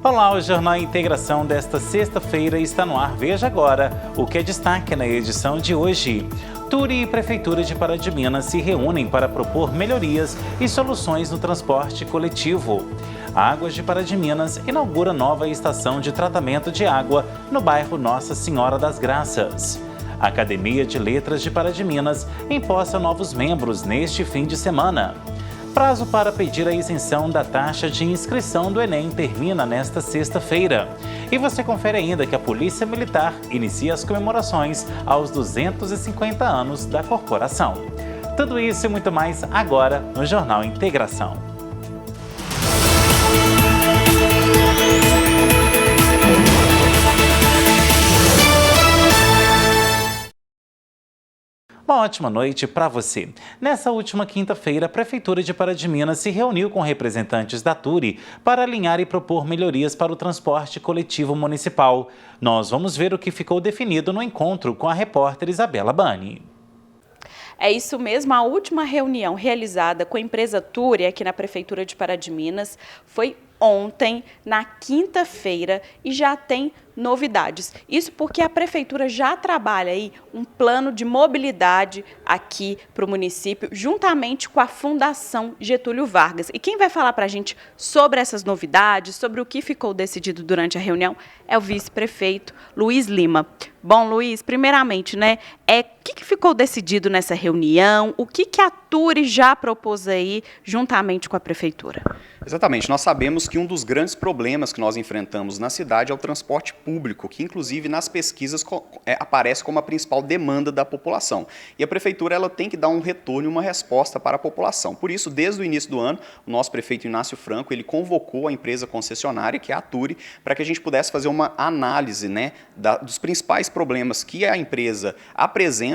Olá, o Jornal Integração desta sexta-feira está no ar. Veja agora o que é destaque na edição de hoje. Turi e Prefeitura de Pará de Minas se reúnem para propor melhorias e soluções no transporte coletivo. Águas de Pará de Minas inaugura nova estação de tratamento de água no bairro Nossa Senhora das Graças. A Academia de Letras de Pará de Minas empossa novos membros neste fim de semana. Prazo para pedir a isenção da taxa de inscrição do Enem termina nesta sexta-feira. E você confere ainda que a Polícia Militar inicia as comemorações aos 250 anos da corporação. Tudo isso e muito mais agora no Jornal Integração. Uma ótima noite para você. Nessa última quinta-feira, a Prefeitura de Pará de Minas se reuniu com representantes da Turi para alinhar e propor melhorias para o transporte coletivo municipal. Nós vamos ver o que ficou definido no encontro com a repórter Isabela Bani. É isso mesmo, a última reunião realizada com a empresa Turi aqui na Prefeitura de Pará de Minas foi ontem, na quinta-feira, e já tem novidades. Isso porque a Prefeitura já trabalha aí um plano de mobilidade aqui para o município, juntamente com a Fundação Getúlio Vargas. E quem vai falar para a gente sobre essas novidades, sobre o que ficou decidido durante a reunião, é o vice-prefeito Luiz Lima. Bom, Luiz, primeiramente, o que ficou decidido nessa reunião? O que a Turi já propôs aí, juntamente com a Prefeitura? Exatamente, nós sabemos que um dos grandes problemas que nós enfrentamos na cidade é o transporte público, que inclusive nas pesquisas aparece como a principal demanda da população. E a Prefeitura ela tem que dar um retorno e uma resposta para a população. Por isso, desde o início do ano, o nosso prefeito Inácio Franco, ele convocou a empresa concessionária, que é a Turi, para que a gente pudesse fazer uma análise dos principais problemas que a empresa apresenta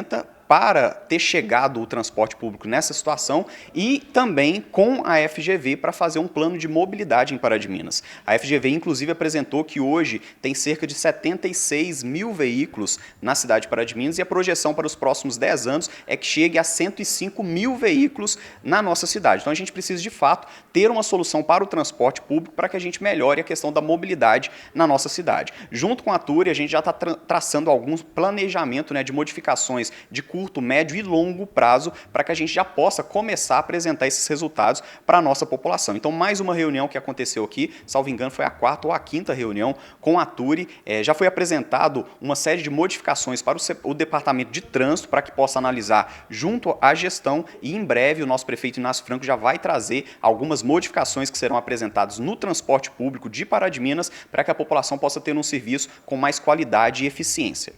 para ter chegado o transporte público nessa situação e também com a FGV para fazer um plano de mobilidade em Pará de Minas. A FGV, inclusive, apresentou que hoje tem cerca de 76 mil veículos na cidade de Pará de Minas e a projeção para os próximos 10 anos é que chegue a 105 mil veículos na nossa cidade. Então, a gente precisa, de fato, ter uma solução para o transporte público para que a gente melhore a questão da mobilidade na nossa cidade. Junto com a Turi, a gente já está traçando alguns planejamento de modificações de curto, médio e longo prazo para que a gente já possa começar a apresentar esses resultados para a nossa população. Então, mais uma reunião que aconteceu aqui, salvo engano, foi a quarta ou a quinta reunião com a Turi. Já foi apresentado uma série de modificações para o Departamento de Trânsito para que possa analisar junto à gestão e em breve o nosso prefeito Inácio Franco já vai trazer algumas modificações que serão apresentadas no transporte público de Pará de Minas para que a população possa ter um serviço com mais qualidade e eficiência.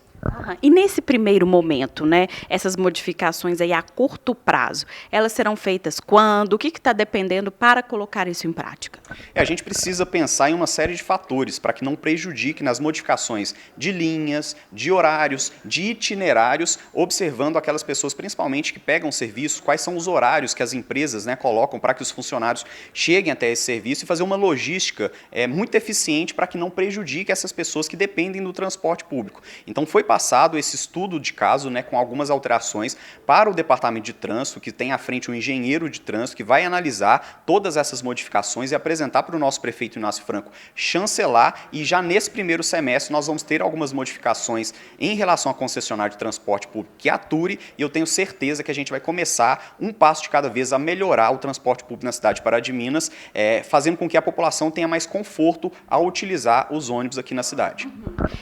E nesse primeiro momento, essas modificações aí a curto prazo, elas serão feitas quando? O que está dependendo para colocar isso em prática? A gente precisa pensar em uma série de fatores para que não prejudique nas modificações de linhas, de horários, de itinerários, observando aquelas pessoas principalmente que pegam serviços, quais são os horários que as empresas colocam para que os funcionários cheguem até esse serviço e fazer uma logística muito eficiente para que não prejudique essas pessoas que dependem do transporte público. Então foi passado esse estudo de caso, com algumas alterações para o Departamento de Trânsito, que tem à frente um engenheiro de trânsito, que vai analisar todas essas modificações e apresentar para o nosso prefeito Inácio Franco chancelar, e já nesse primeiro semestre nós vamos ter algumas modificações em relação à concessionária de transporte público, que é a Turi, e eu tenho certeza que a gente vai começar um passo de cada vez a melhorar o transporte público na cidade de Pará de Minas, fazendo com que a população tenha mais conforto ao utilizar os ônibus aqui na cidade.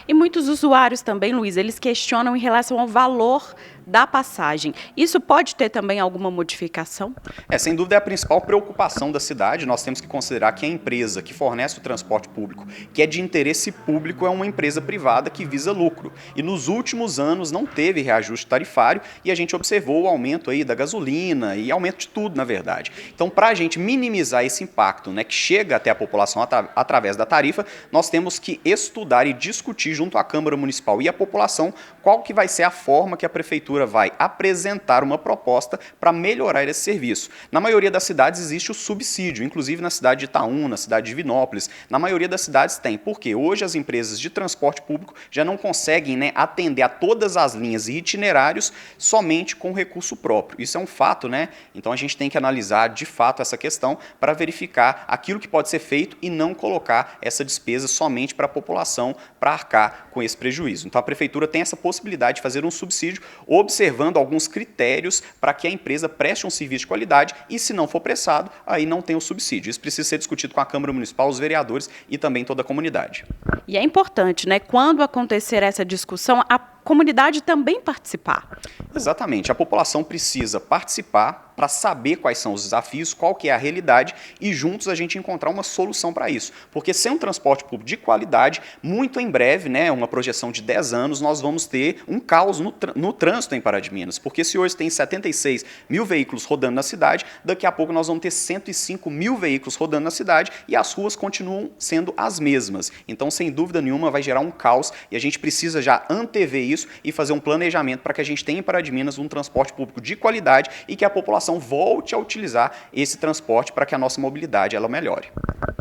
E muitos usuários também, Luiz, eles questionam em relação ao valor da passagem. Isso pode ter também alguma modificação? Sem dúvida é a principal preocupação da cidade. Nós temos que considerar que a empresa que fornece o transporte público, que é de interesse público, é uma empresa privada que visa lucro. E nos últimos anos não teve reajuste tarifário e a gente observou o aumento aí da gasolina e aumento de tudo, na verdade. Então, para a gente minimizar esse impacto, que chega até a população através da tarifa, nós temos que estudar e discutir junto à Câmara Municipal e à população qual que vai ser a forma que a Prefeitura prefeitura vai apresentar uma proposta para melhorar esse serviço. Na maioria das cidades existe o subsídio, inclusive na cidade de Itaúna, na cidade de Divinópolis. Na maioria das cidades tem, porque hoje as empresas de transporte público já não conseguem, né, atender a todas as linhas e itinerários somente com recurso próprio. Isso é um fato, né? Então a gente tem que analisar de fato essa questão para verificar aquilo que pode ser feito e não colocar essa despesa somente para a população, para arcar com esse prejuízo. Então a prefeitura tem essa possibilidade de fazer um subsídio, observando alguns critérios para que a empresa preste um serviço de qualidade e, se não for prestado, aí não tem o subsídio. Isso precisa ser discutido com a Câmara Municipal, os vereadores e também toda a comunidade. E é importante, né, quando acontecer essa discussão, a comunidade também participar. Exatamente, a população precisa participar para saber quais são os desafios, qual que é a realidade e juntos a gente encontrar uma solução para isso. Porque sem um transporte público de qualidade, muito em breve, né, uma projeção de 10 anos, nós vamos ter um caos no trânsito em Pará de Minas. Porque se hoje tem 76 mil veículos rodando na cidade, daqui a pouco nós vamos ter 105 mil veículos rodando na cidade e as ruas continuam sendo as mesmas. Então, sem dúvida nenhuma, vai gerar um caos e a gente precisa já antever isso e fazer um planejamento para que a gente tenha em Pará de Minas um transporte público de qualidade e que a população volte a utilizar esse transporte para que a nossa mobilidade ela melhore.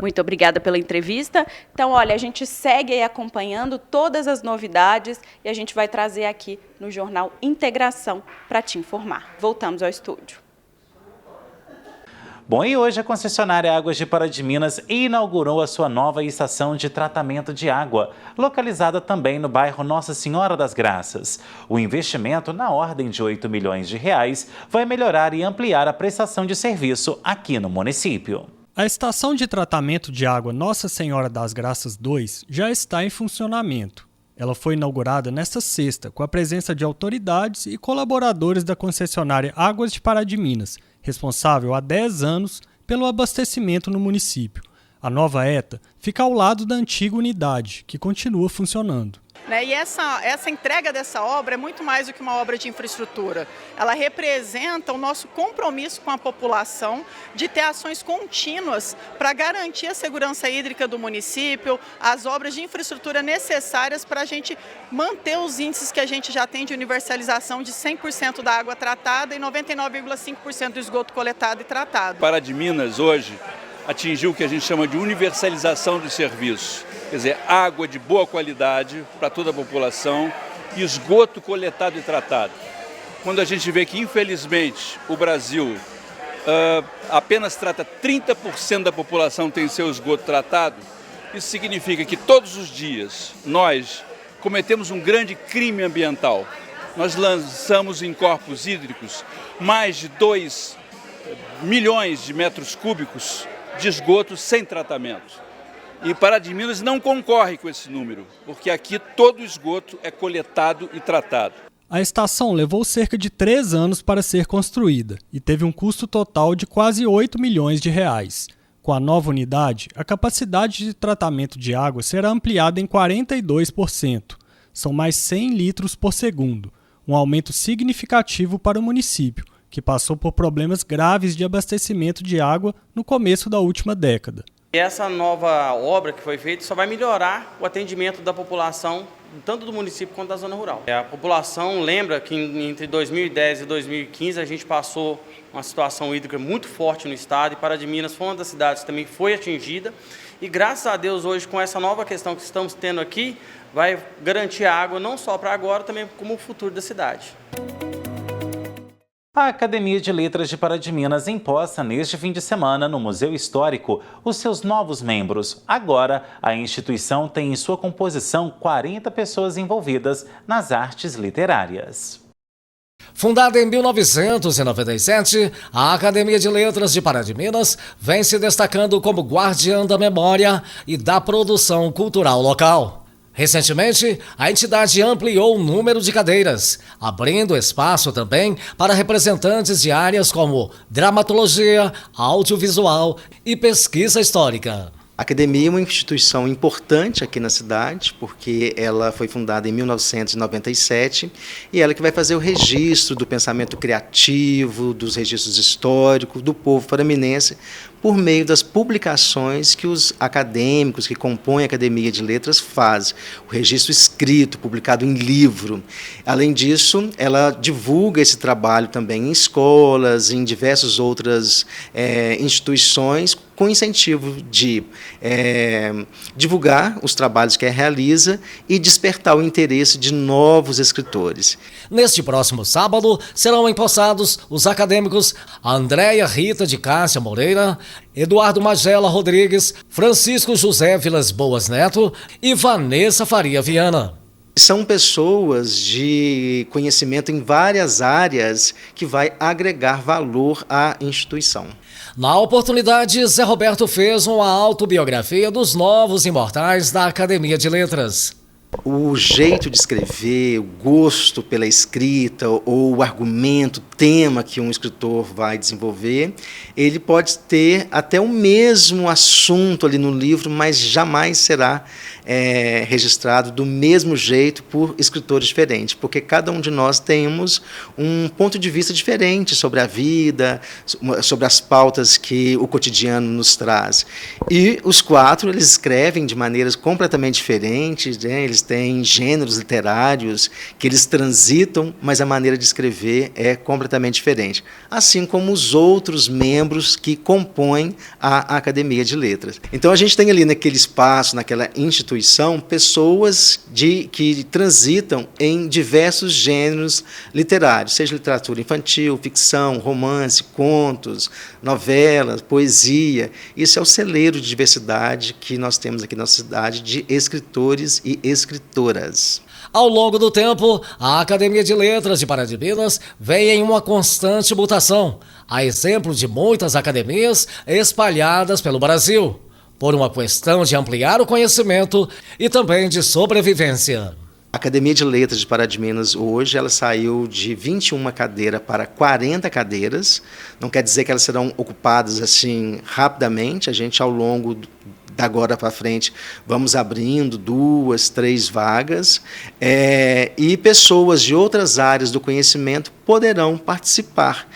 Muito obrigada pela entrevista. Então, olha, a gente segue aí acompanhando todas as novidades e a gente vai trazer aqui no Jornal Integração para te informar. Voltamos ao estúdio. Bom, e hoje a concessionária Águas de Pará de Minas inaugurou a sua nova estação de tratamento de água, localizada também no bairro Nossa Senhora das Graças. O investimento, na ordem de R$ 8 milhões, vai melhorar e ampliar a prestação de serviço aqui no município. A estação de tratamento de água Nossa Senhora das Graças 2 já está em funcionamento. Ela foi inaugurada nesta sexta, com a presença de autoridades e colaboradores da concessionária Águas de Pará de Minas, responsável há 10 anos pelo abastecimento no município. A nova ETA fica ao lado da antiga unidade, que continua funcionando. E essa entrega dessa obra é muito mais do que uma obra de infraestrutura. Ela representa o nosso compromisso com a população de ter ações contínuas para garantir a segurança hídrica do município, as obras de infraestrutura necessárias para a gente manter os índices que a gente já tem de universalização de 100% da água tratada e 99,5% do esgoto coletado e tratado. Pará de Minas hoje atingiu o que a gente chama de universalização dos serviços. Quer dizer, água de boa qualidade para toda a população e esgoto coletado e tratado. Quando a gente vê que, infelizmente, o Brasil apenas trata 30% da população tem seu esgoto tratado, isso significa que todos os dias nós cometemos um grande crime ambiental. Nós lançamos em corpos hídricos mais de 2 milhões de metros cúbicos de esgoto sem tratamento. E Pará de Minas não concorre com esse número, porque aqui todo o esgoto é coletado e tratado. A estação levou cerca de 3 anos para ser construída e teve um custo total de quase R$ 8 milhões. Com a nova unidade, a capacidade de tratamento de água será ampliada em 42%. São mais 100 litros por segundo, um aumento significativo para o município, que passou por problemas graves de abastecimento de água no começo da última década. Essa nova obra que foi feita só vai melhorar o atendimento da população, tanto do município quanto da zona rural. A população lembra que entre 2010 e 2015 a gente passou uma situação hídrica muito forte no estado e Pará de Minas foi uma das cidades que também foi atingida. E graças a Deus hoje com essa nova questão que estamos tendo aqui, vai garantir a água não só para agora, também como o futuro da cidade. A Academia de Letras de Pará de Minas imposta neste fim de semana no Museu Histórico os seus novos membros. Agora, a instituição tem em sua composição 40 pessoas envolvidas nas artes literárias. Fundada em 1997, a Academia de Letras de Pará de Minas vem se destacando como guardiã da memória e da produção cultural local. Recentemente, a entidade ampliou o número de cadeiras, abrindo espaço também para representantes de áreas como dramaturgia, audiovisual e pesquisa histórica. A Academia é uma instituição importante aqui na cidade, porque ela foi fundada em 1997 e ela que vai fazer o registro do pensamento criativo, dos registros históricos do povo paraminense, por meio das publicações que os acadêmicos que compõem a Academia de Letras fazem. O registro escrito, publicado em livro. Além disso, ela divulga esse trabalho também em escolas, em diversas outras instituições, com incentivo de divulgar os trabalhos que ela realiza e despertar o interesse de novos escritores. Neste próximo sábado, serão empossados os acadêmicos Andréia Rita de Cássia Moreira, Eduardo Magela Rodrigues, Francisco José Vilas Boas Neto e Vanessa Faria Viana. São pessoas de conhecimento em várias áreas que vai agregar valor à instituição. Na oportunidade, Zé Roberto fez uma autobiografia dos novos imortais da Academia de Letras. O jeito de escrever, o gosto pela escrita ou o argumento, o tema que um escritor vai desenvolver, ele pode ter até o mesmo assunto ali no livro, mas jamais será registrado do mesmo jeito por escritores diferentes, porque cada um de nós temos um ponto de vista diferente sobre a vida, sobre as pautas que o cotidiano nos traz. E os quatro, eles escrevem de maneiras completamente diferentes, né? Eles têm gêneros literários que eles transitam, mas a maneira de escrever é completamente diferente. Assim como os outros membros que compõem a Academia de Letras. Então a gente tem ali naquele espaço, naquela instituição, pessoas que transitam em diversos gêneros literários, seja literatura infantil, ficção, romance, contos, novelas, poesia. Isso é o celeiro de diversidade que nós temos aqui na nossa cidade de escritores e escritoras. Ao longo do tempo, a Academia de Letras de Pará de Minas vem em uma constante mutação, a exemplo de muitas academias espalhadas pelo Brasil, por uma questão de ampliar o conhecimento e também de sobrevivência. A Academia de Letras de Pará de Minas hoje ela saiu de 21 cadeiras para 40 cadeiras. Não quer dizer que elas serão ocupadas assim rapidamente. A gente, ao longo da agora para frente, vamos abrindo 2, 3 vagas e pessoas de outras áreas do conhecimento poderão participar.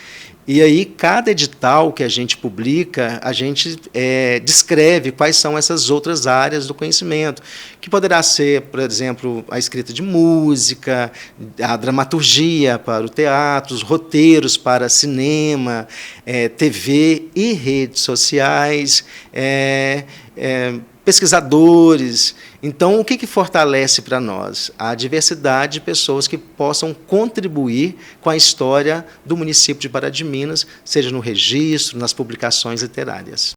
E aí, cada edital que a gente publica, a gente descreve quais são essas outras áreas do conhecimento, que poderá ser, por exemplo, a escrita de música, a dramaturgia para o teatro, os roteiros para cinema, TV e redes sociais, pesquisadores. Então, o que fortalece para nós? A diversidade de pessoas que possam contribuir com a história do município de Pará de Minas, seja no registro, nas publicações literárias.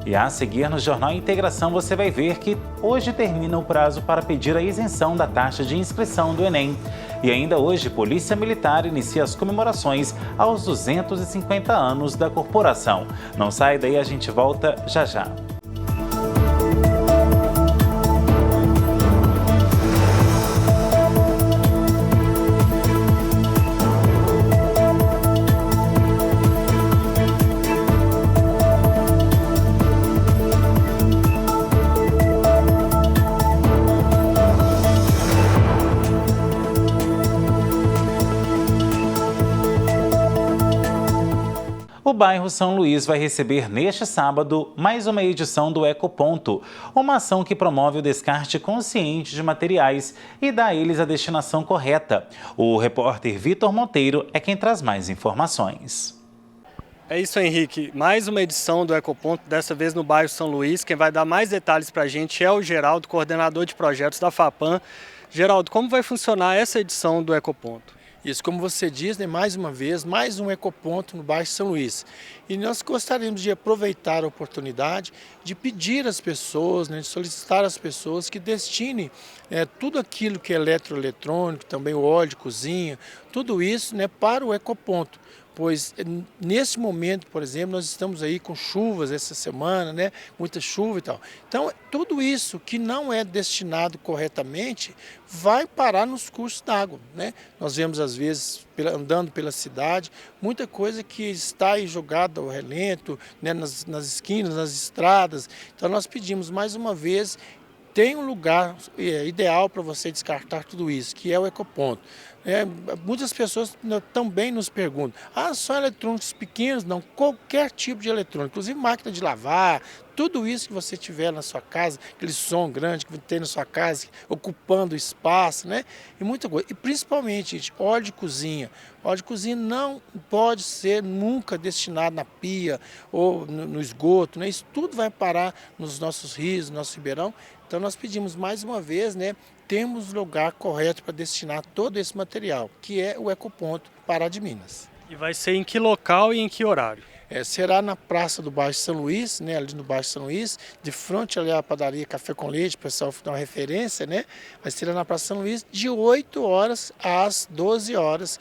E a seguir no Jornal Integração você vai ver que hoje termina o prazo para pedir a isenção da taxa de inscrição do Enem. E ainda hoje, Polícia Militar inicia as comemorações aos 250 anos da corporação. Não sai daí, a gente volta já já. O bairro São Luís vai receber neste sábado mais uma edição do Ecoponto, uma ação que promove o descarte consciente de materiais e dá a eles a destinação correta. O repórter Vitor Monteiro é quem traz mais informações. É isso, Henrique. Mais uma edição do Ecoponto, dessa vez no bairro São Luís. Quem vai dar mais detalhes para a gente é o Geraldo, coordenador de projetos da FAPAM. Geraldo, como vai funcionar essa edição do Ecoponto? Isso, como você diz, né, mais uma vez, mais um ecoponto no bairro São Luís. E nós gostaríamos de aproveitar a oportunidade de pedir às pessoas, né, de solicitar às pessoas que destinem tudo aquilo que é eletroeletrônico, também o óleo de cozinha, tudo isso, né, para o ecoponto. Pois nesse momento, por exemplo, nós estamos aí com chuvas essa semana, né? Muita chuva e tal. Então, tudo isso que não é destinado corretamente vai parar nos cursos d'água, né? Nós vemos, às vezes, andando pela cidade, muita coisa que está aí jogada ao relento, né? nas esquinas, nas estradas. Então, nós pedimos mais uma vez, tem um lugar ideal para você descartar tudo isso, que é o ecoponto. Muitas pessoas também nos perguntam, só eletrônicos pequenos? Não, qualquer tipo de eletrônico, inclusive máquina de lavar, tudo isso que você tiver na sua casa, aquele som grande que tem na sua casa, ocupando espaço, né? E muita coisa. E principalmente, gente, óleo de cozinha. Óleo de cozinha não pode ser nunca destinado na pia ou no esgoto, né? Isso tudo vai parar nos nossos rios, no nosso ribeirão. Então nós pedimos mais uma vez, né? Temos lugar correto para destinar todo esse material, que é o Ecoponto Pará de Minas. E vai ser em que local e em que horário? Será na Praça do Baixo São Luís, né, ali no Baixo São Luís, de frente ali à padaria Café com Leite, o pessoal dá uma referência, né? Mas será na Praça São Luís de 8 horas às 12 horas,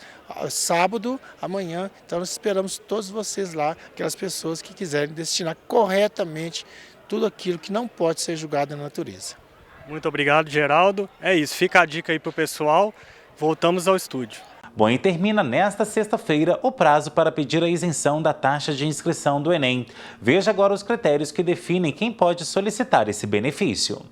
sábado, amanhã. Então nós esperamos todos vocês lá, aquelas pessoas que quiserem destinar corretamente tudo aquilo que não pode ser julgado na natureza. Muito obrigado, Geraldo. É isso, fica a dica aí para o pessoal. Voltamos ao estúdio. Bom, e termina nesta sexta-feira o prazo para pedir a isenção da taxa de inscrição do Enem. Veja agora os critérios que definem quem pode solicitar esse benefício.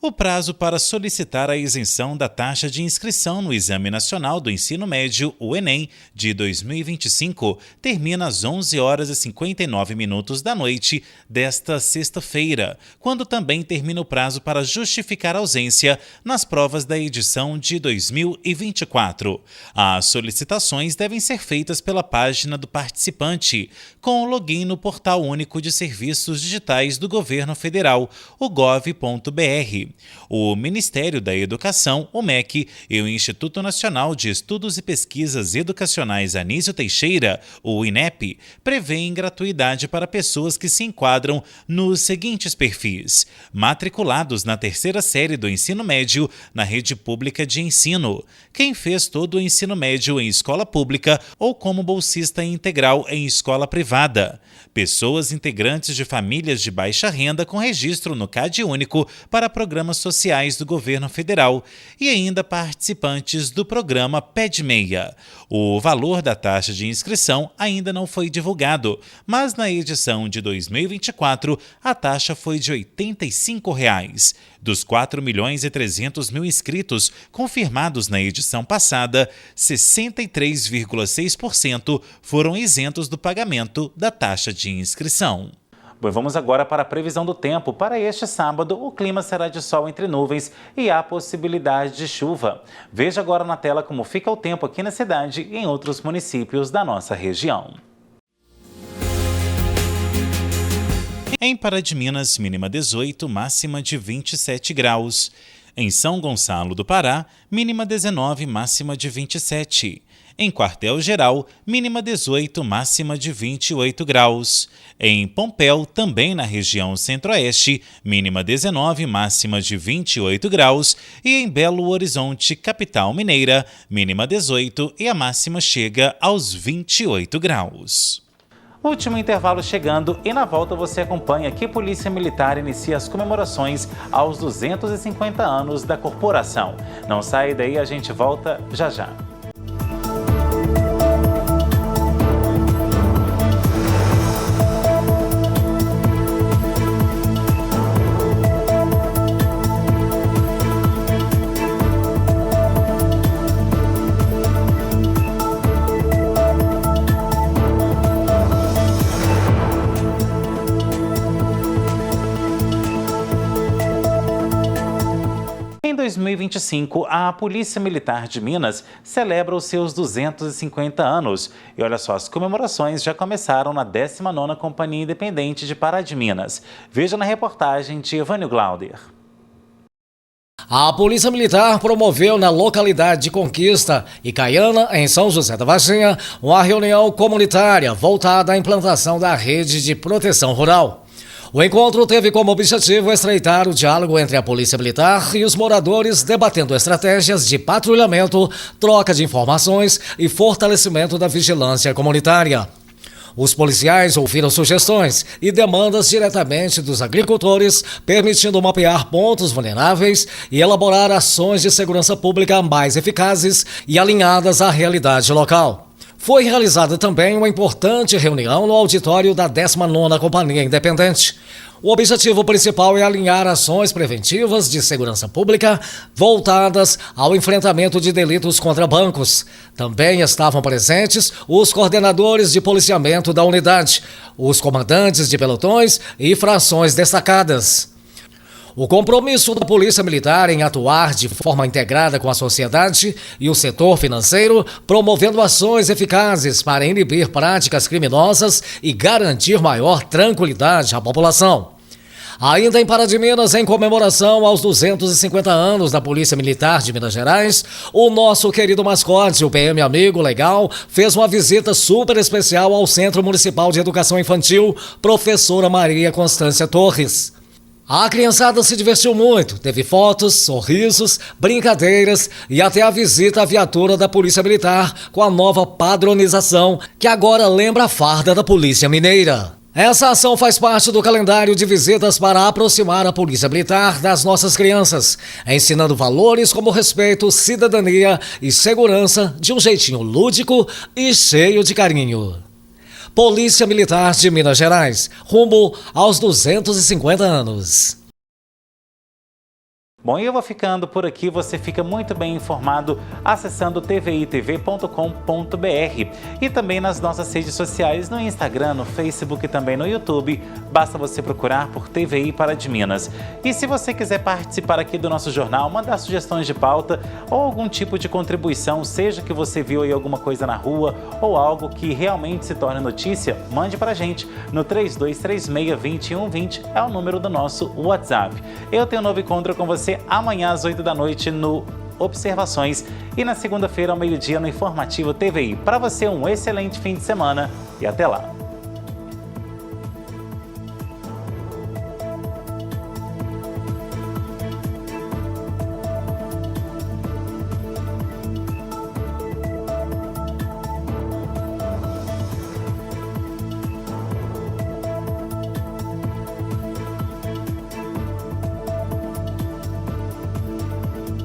O prazo para solicitar a isenção da taxa de inscrição no Exame Nacional do Ensino Médio, o Enem, de 2025, termina às 11 horas e 59 minutos da noite desta sexta-feira, quando também termina o prazo para justificar a ausência nas provas da edição de 2024. As solicitações devem ser feitas pela página do participante, com o login no Portal Único de Serviços Digitais do Governo Federal, o gov.br. O Ministério da Educação, o MEC, e o Instituto Nacional de Estudos e Pesquisas Educacionais Anísio Teixeira, o INEP, prevêem gratuidade para pessoas que se enquadram nos seguintes perfis: matriculados na terceira série do ensino médio na rede pública de ensino, quem fez todo o ensino médio em escola pública ou como bolsista integral em escola privada, pessoas integrantes de famílias de baixa renda com registro no CAD Único para programas sociais do governo federal e ainda participantes do programa PED-MEIA. O valor da taxa de inscrição ainda não foi divulgado, mas na edição de 2024 a taxa foi de R$ 85. Dos 4.300.000 inscritos confirmados na edição passada, 63,6% foram isentos do pagamento da taxa de inscrição. Bom, vamos agora para a previsão do tempo. Para este sábado, o clima será de sol entre nuvens e há possibilidade de chuva. Veja agora na tela como fica o tempo aqui na cidade e em outros municípios da nossa região. Em Pará de Minas, mínima 18, máxima de 27 graus. Em São Gonçalo do Pará, mínima 19, máxima de 27. Em Quartel-Geral, mínima 18, máxima de 28 graus. Em Pompéu, também na região centro-oeste, mínima 19, máxima de 28 graus. E em Belo Horizonte, capital mineira, mínima 18 e a máxima chega aos 28 graus. Último intervalo chegando e na volta você acompanha que Polícia Militar inicia as comemorações aos 250 anos da corporação. Não sai daí, a gente volta já já. Em 2025, a Polícia Militar de Minas celebra os seus 250 anos. E olha só, as comemorações já começaram na 19ª Companhia Independente de Pará de Minas. Veja na reportagem de Evânio Glauder. A Polícia Militar promoveu na localidade de Conquista e Caiana, em São José da Varginha, uma reunião comunitária voltada à implantação da rede de proteção rural. O encontro teve como objetivo estreitar o diálogo entre a Polícia Militar e os moradores, debatendo estratégias de patrulhamento, troca de informações e fortalecimento da vigilância comunitária. Os policiais ouviram sugestões e demandas diretamente dos agricultores, permitindo mapear pontos vulneráveis e elaborar ações de segurança pública mais eficazes e alinhadas à realidade local. Foi realizada também uma importante reunião no auditório da 19ª Companhia Independente. O objetivo principal é alinhar ações preventivas de segurança pública voltadas ao enfrentamento de delitos contra bancos. Também estavam presentes os coordenadores de policiamento da unidade, os comandantes de pelotões e frações destacadas. O compromisso da Polícia Militar em atuar de forma integrada com a sociedade e o setor financeiro, promovendo ações eficazes para inibir práticas criminosas e garantir maior tranquilidade à população. Ainda em Pará de Minas, em comemoração aos 250 anos da Polícia Militar de Minas Gerais, o nosso querido mascote, o PM Amigo Legal, fez uma visita super especial ao Centro Municipal de Educação Infantil, Professora Maria Constância Torres. A criançada se divertiu muito, teve fotos, sorrisos, brincadeiras e até a visita à viatura da Polícia Militar com a nova padronização, que agora lembra a farda da Polícia Mineira. Essa ação faz parte do calendário de visitas para aproximar a Polícia Militar das nossas crianças, ensinando valores como respeito, cidadania e segurança de um jeitinho lúdico e cheio de carinho. Polícia Militar de Minas Gerais, rumo aos 250 anos. Bom, e eu vou ficando por aqui, você fica muito bem informado acessando tvitv.com.br e também nas nossas redes sociais, no Instagram, no Facebook e também no YouTube, basta você procurar por TVI Pará de Minas. E se você quiser participar aqui do nosso jornal, mandar sugestões de pauta ou algum tipo de contribuição, seja que você viu aí alguma coisa na rua ou algo que realmente se torne notícia, mande pra gente no 3236-2120, é o número do nosso WhatsApp. Eu tenho um novo encontro com você amanhã às 8 da noite no Observações e na segunda-feira ao meio-dia no Informativo TVI. Para você um excelente fim de semana e até lá!